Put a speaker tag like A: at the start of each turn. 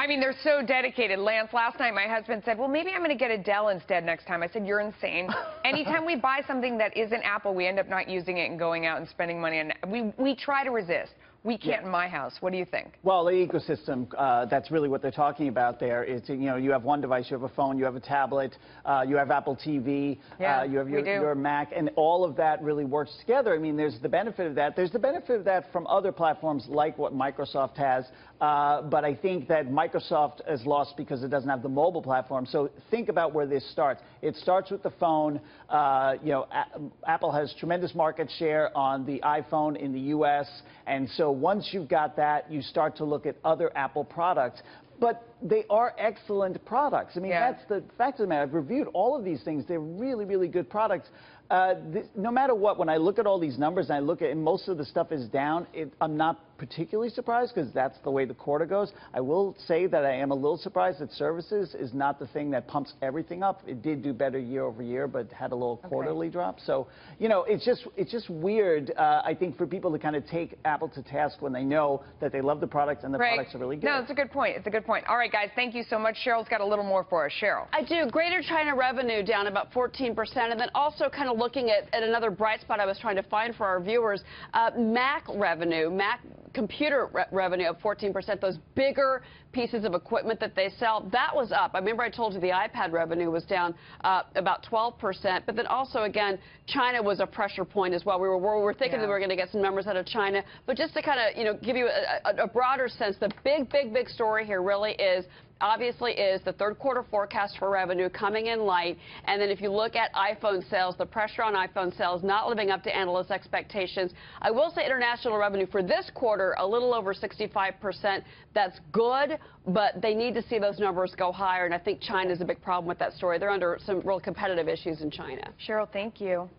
A: I mean, they're so dedicated. Lance, last night my husband said, well, maybe I'm going to get a Dell instead next time. I said, you're insane. Anytime we buy something that isn't Apple, we end up not using it and going out and spending money on it. We try to resist. We can't in my house. What do you think?
B: Well, the ecosystem, that's really what they're talking about there. Is, you know, you have one device, you have a phone, you have a tablet, you have Apple TV, you have your Mac, and all of that really works together. I mean, there's the benefit of that. There's the benefit of that from other platforms like what Microsoft has, but I think that Microsoft is lost because it doesn't have the mobile platform. So think about where this starts. It starts with the phone. You know, Apple has tremendous market share on the iPhone in the U.S., and so once you've got that, you start to look at other Apple products. But they are excellent products. I mean, that's the fact of the matter. I've reviewed all of these things. They're really, really good products. No matter what, when I look at all these numbers and I look at, and most of the stuff is down, I'm not particularly surprised because that's the way the quarter goes. I will say that I am a little surprised that services is not the thing that pumps everything up. It did do better year over year, but had a little quarterly drop. So, you know, it's just weird, I think, for people to kind of take Apple to task when they know that they love the products and the products are really good.
A: No, it's a good point. It's a good point. All right, guys, thank you so much. Cheryl's got a little more for us. Cheryl.
C: I do. Greater China revenue down about 14%, and then also kind of looking at another bright spot I was trying to find for our viewers, Mac revenue, Mac computer revenue up 14%. Those bigger pieces of equipment that they sell, that was up. I remember I told you the iPad revenue was down about 12%, but then also, again, China was a pressure point as well. We were thinking that we were going to get some numbers out of China, but just to kind of, you know, give you a broader sense, the big story here really is obviously is the third quarter forecast for revenue coming in light. And then if you look at iPhone sales, the pressure on iPhone sales not living up to analysts' expectations. I will say international revenue for this quarter, a little over 65%. That's good, but they need to see those numbers go higher. And I think China is a big problem with that story. They're under some real competitive issues in China.
A: Cheryl, thank you.